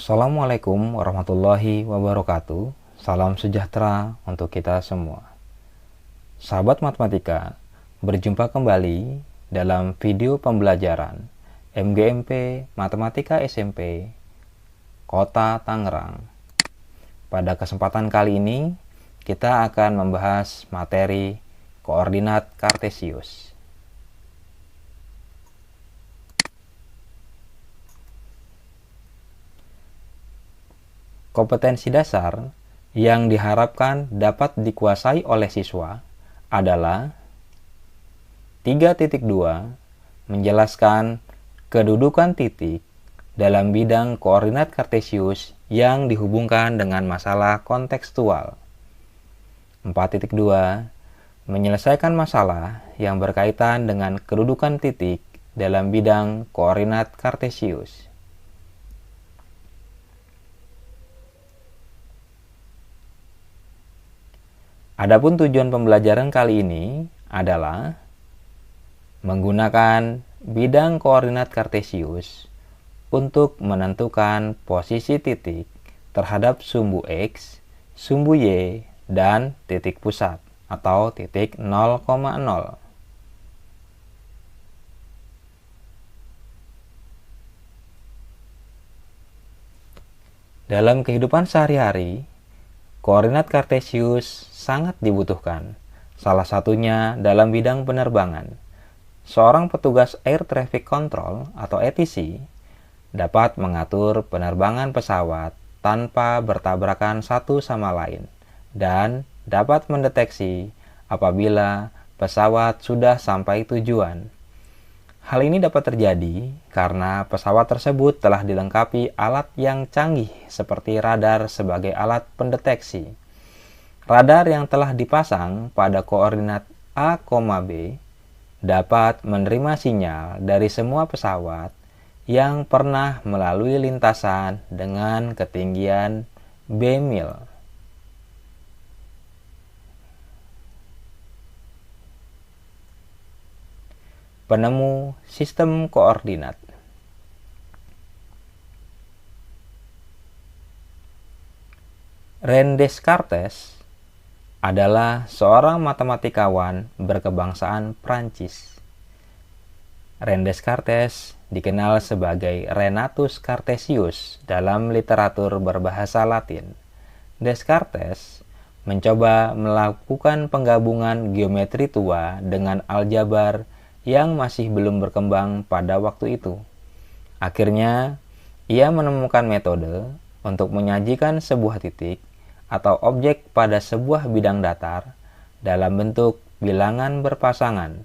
Assalamualaikum warahmatullahi wabarakatuh. Salam sejahtera untuk kita semua. Sahabat matematika, berjumpa kembali dalam video pembelajaran MGMP Matematika SMP Kota Tangerang. Pada kesempatan kali ini, kita akan membahas materi koordinat kartesius. Kompetensi dasar yang diharapkan dapat dikuasai oleh siswa adalah 3.2 menjelaskan kedudukan titik dalam bidang koordinat kartesius yang dihubungkan dengan masalah kontekstual. 4.2 menyelesaikan masalah yang berkaitan dengan kedudukan titik dalam bidang koordinat kartesius. Adapun tujuan pembelajaran kali ini adalah menggunakan bidang koordinat kartesius untuk menentukan posisi titik terhadap sumbu X, sumbu Y, dan titik pusat atau titik 0,0. Dalam kehidupan sehari-hari, koordinat kartesius sangat dibutuhkan, salah satunya dalam bidang penerbangan. Seorang petugas Air Traffic Control atau ATC dapat mengatur penerbangan pesawat tanpa bertabrakan satu sama lain dan dapat mendeteksi apabila pesawat sudah sampai tujuan. Hal ini dapat terjadi karena pesawat tersebut telah dilengkapi alat yang canggih seperti radar sebagai alat pendeteksi. Radar yang telah dipasang pada koordinat A, B dapat menerima sinyal dari semua pesawat yang pernah melalui lintasan dengan ketinggian B mil. Penemu sistem koordinat. René Descartes adalah seorang matematikawan berkebangsaan Prancis. René Descartes dikenal sebagai Renatus Cartesius dalam literatur berbahasa Latin. Descartes mencoba melakukan penggabungan geometri tua dengan aljabar yang masih belum berkembang pada waktu itu. Akhirnya, ia menemukan metode untuk menyajikan sebuah titik atau objek pada sebuah bidang datar dalam bentuk bilangan berpasangan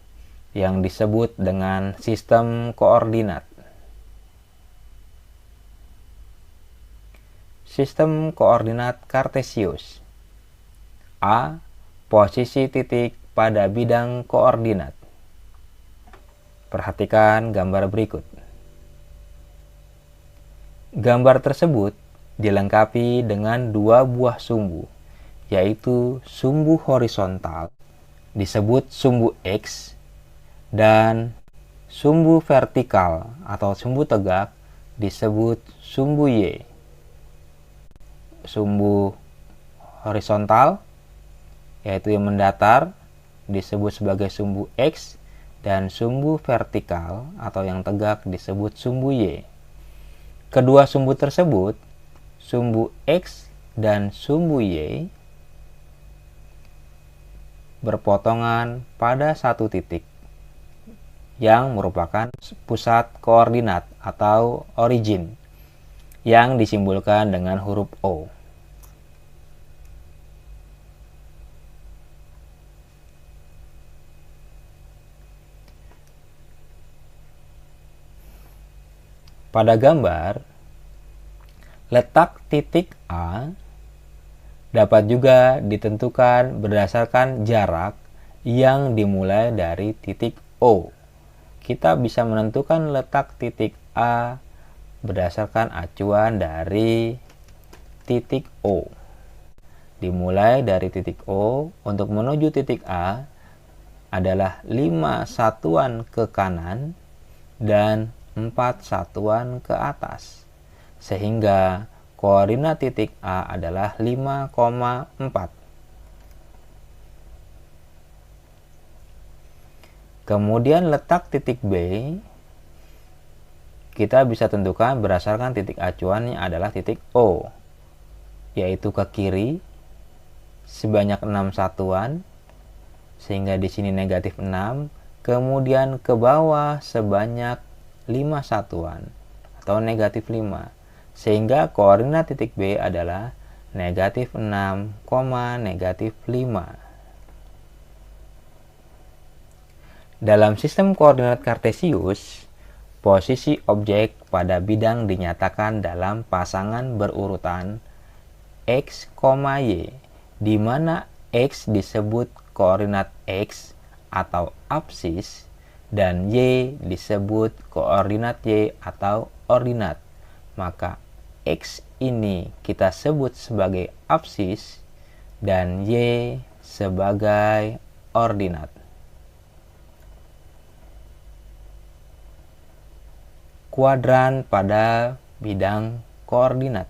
yang disebut dengan sistem koordinat. Sistem koordinat kartesius. A. Posisi titik pada bidang koordinat. Perhatikan gambar berikut. Gambar tersebut dilengkapi dengan dua buah sumbu, yaitu sumbu horizontal disebut sumbu X dan sumbu vertikal atau sumbu tegak disebut sumbu Y. Sumbu horizontal yaitu yang mendatar disebut sebagai sumbu X dan sumbu vertikal atau yang tegak disebut sumbu Y. Kedua sumbu tersebut, sumbu X dan sumbu Y, berpotongan pada satu titik yang merupakan pusat koordinat atau origin yang disimbolkan dengan huruf O. Pada gambar, letak titik A dapat juga ditentukan berdasarkan jarak yang dimulai dari titik O. Kita bisa menentukan letak titik A berdasarkan acuan dari titik O. Dimulai dari titik O, untuk menuju titik A adalah 5 satuan ke kanan dan 4 satuan ke atas, sehingga koordinat titik A adalah 5,4. Kemudian letak titik B kita bisa tentukan berdasarkan titik acuannya adalah titik O, yaitu ke kiri sebanyak 6 satuan, sehingga di sini negatif 6, kemudian ke bawah sebanyak 5 satuan atau negatif 5, sehingga koordinat titik B adalah negatif 6, negatif 5. Dalam sistem koordinat Kartesius, posisi objek pada bidang dinyatakan dalam pasangan berurutan X, Y, di mana X disebut koordinat X atau apsis dan Y disebut koordinat Y atau ordinat. Maka X ini kita sebut sebagai apsis dan Y sebagai ordinat. Kuadran pada bidang koordinat.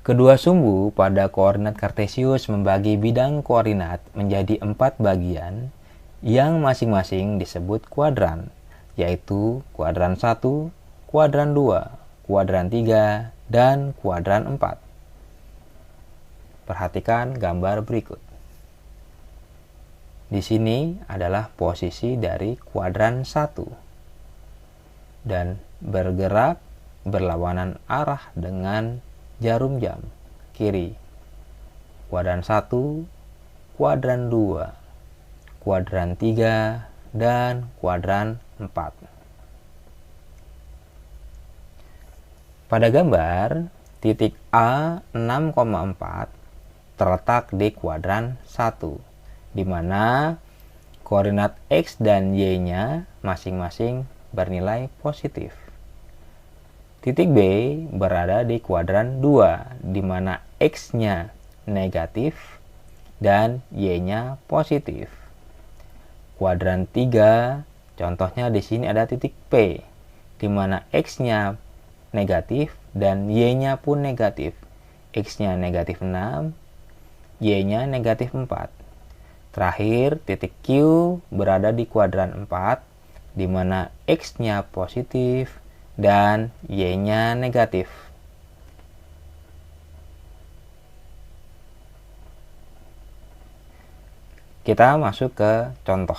Kedua sumbu pada koordinat Kartesius membagi bidang koordinat menjadi 4 bagian yang masing-masing disebut kuadran, yaitu kuadran 1, kuadran 2, kuadran 3, dan kuadran 4. Perhatikan gambar berikut. Di sini adalah posisi dari kuadran 1 dan bergerak berlawanan arah dengan jarum jam kiri. Kuadran 1, kuadran 2, kuadran 3, dan kuadran 4. Pada gambar, titik A 6,4 terletak di kuadran 1, di mana koordinat X dan Y-nya masing-masing bernilai positif. Titik B berada di kuadran 2, di mana X-nya negatif dan Y-nya positif. Kuadran 3, contohnya di sini ada titik P, di mana X-nya negatif dan Y-nya pun negatif. X-nya negatif 6, Y-nya negatif 4. Terakhir, titik Q berada di kuadran 4, di mana X-nya positif dan Y-nya negatif. Kita masuk ke contoh.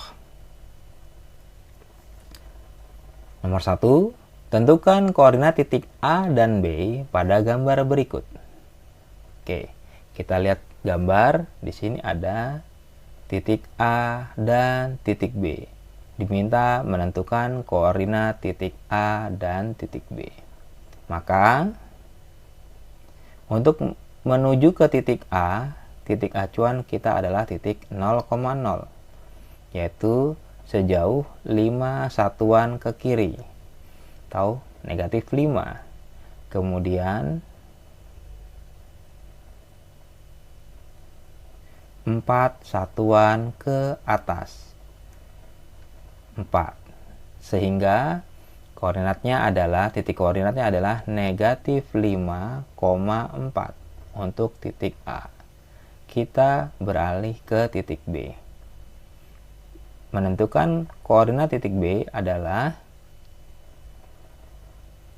Nomor 1, tentukan koordinat titik A dan B pada gambar berikut. Oke, kita lihat gambar. Di sini ada titik A dan titik B. Diminta menentukan koordinat titik A dan titik B. Maka, untuk menuju ke titik A, titik acuan kita adalah titik 0,0, yaitu sejauh 5 satuan ke kiri, atau negatif 5. Kemudian, 4 satuan ke atas, 4, sehingga koordinatnya adalah, titik koordinatnya adalah negatif 5,4 untuk titik A. Kita beralih ke titik B. Menentukan koordinat titik B adalah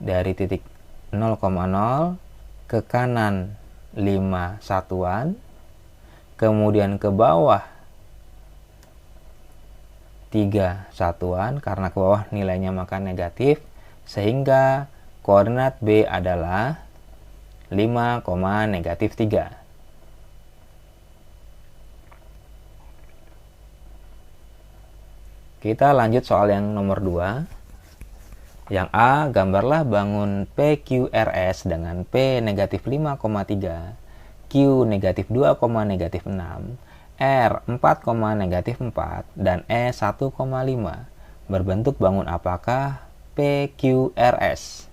dari titik 0,0 ke kanan 5 satuan, kemudian ke bawah 3 satuan, karena ke bawah nilainya maka negatif, sehingga koordinat B adalah 5, negatif 3. Kita lanjut soal yang nomor 2. Yang A, gambarlah bangun PQRS dengan P negatif 5,3, Q negatif 2, negatif 6, R 4, negatif 4, dan E 1,5. Berbentuk bangun apakah PQRS?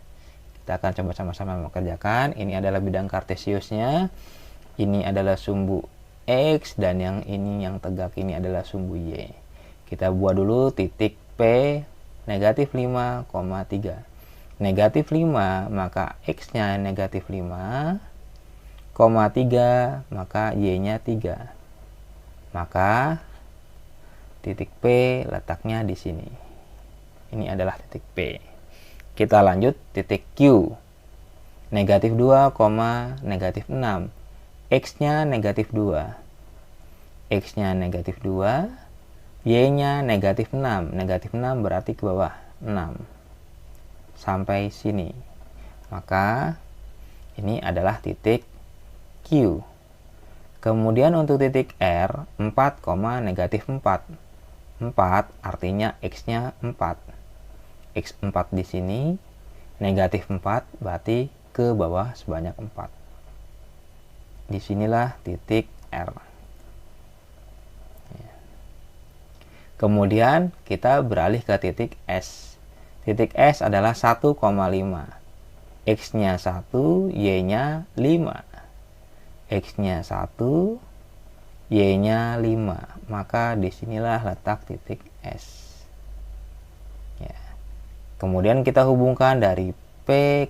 Kita akan coba sama-sama mengerjakan. Ini adalah bidang Kartesiusnya. Ini adalah sumbu X, dan yang ini yang tegak ini adalah sumbu Y. Kita buat dulu titik P negatif 5,3. negatif 5, maka X-nya negatif 5, 3, maka Y-nya 3. Maka titik P letaknya di sini. Ini adalah titik P. Kita lanjut titik Q. Negatif 2, negatif 6. X-nya negatif 2. X-nya negatif 2. Y-nya negatif 6. Negatif 6 berarti ke bawah 6. Sampai sini. Maka ini adalah titik Q. Kemudian untuk titik R, 4, negatif 4. 4 artinya X-nya 4. X4 di sini, negatif 4 berarti ke bawah sebanyak 4. Disinilah titik R. Kemudian kita beralih ke titik S. Titik S adalah 1,5. X-nya 1, Y-nya 5. X-nya 1, Y-nya 5. Maka disinilah letak titik S. Ya. Kemudian kita hubungkan dari P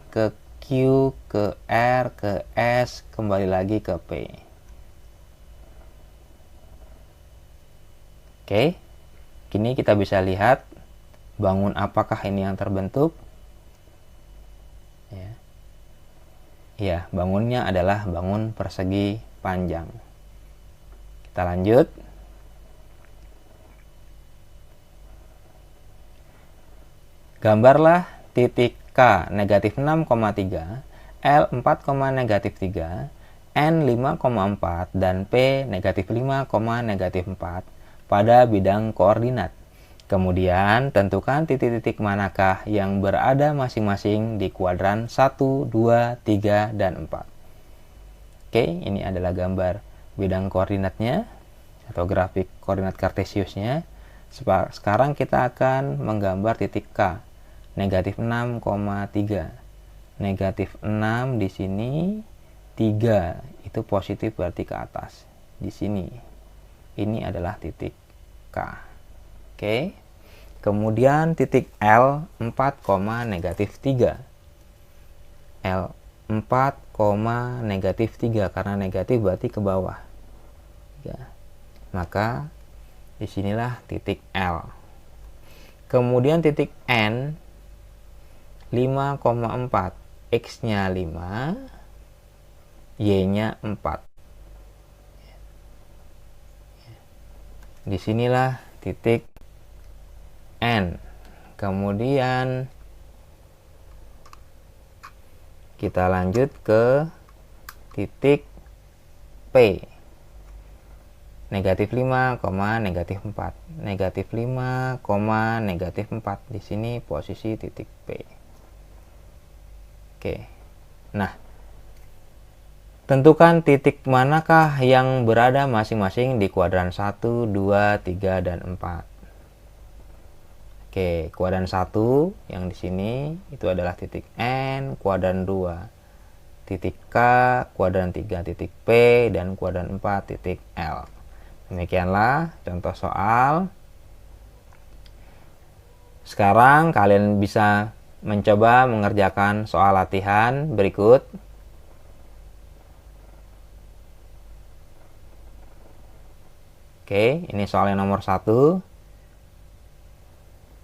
ke Q ke R ke S kembali lagi ke P. Oke. Kini kita bisa lihat bangun apakah ini yang terbentuk. Ya. Ya, bangunnya adalah bangun persegi panjang. Kita lanjut. Gambarlah titik K negatif 6,3, L 4, negatif 3, N 5,4, dan P negatif 5, negatif 4 pada bidang koordinat. Kemudian tentukan titik-titik manakah yang berada masing-masing di kuadran 1, 2, 3, dan 4. Oke, ini adalah gambar bidang koordinatnya atau grafik koordinat kartesiusnya. Sekarang kita akan menggambar titik K, negatif 6,3. Negatif 6 di sini, 3 itu positif berarti ke atas. Di sini, ini adalah titik K. Oke. Kemudian titik L 4, negatif 3. L 4, negatif 3 karena negatif berarti ke bawah. Ya. Maka disinilah titik L. Kemudian titik N 5,4. X-nya 5, Y-nya 4. Disinilah titik N. Kemudian kita lanjut ke titik P. Negatif 5, negatif 4. Negatif 5, negatif 4. Di sini posisi titik P. Oke. Nah, tentukan titik manakah yang berada masing-masing di kuadran 1, 2, 3, dan 4. Oke, kuadran 1 yang di sini itu adalah titik N, kuadran 2 titik K, kuadran 3 titik P, dan kuadran 4 titik L. Demikianlah contoh soal. Sekarang kalian bisa mencoba mengerjakan soal latihan berikut. Oke, ini soal yang nomor 1.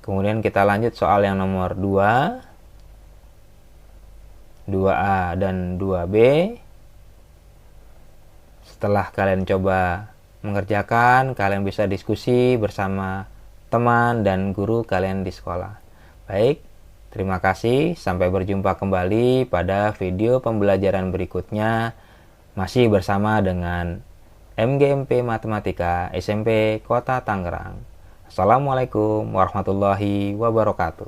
Kemudian kita lanjut soal yang nomor 2, 2A dan 2B. Setelah kalian coba mengerjakan, kalian bisa diskusi bersama teman dan guru kalian di sekolah. Baik, terima kasih. Sampai berjumpa kembali pada video pembelajaran berikutnya. Masih bersama dengan MGMP Matematika SMP Kota Tangerang. Assalamualaikum warahmatullahi wabarakatuh.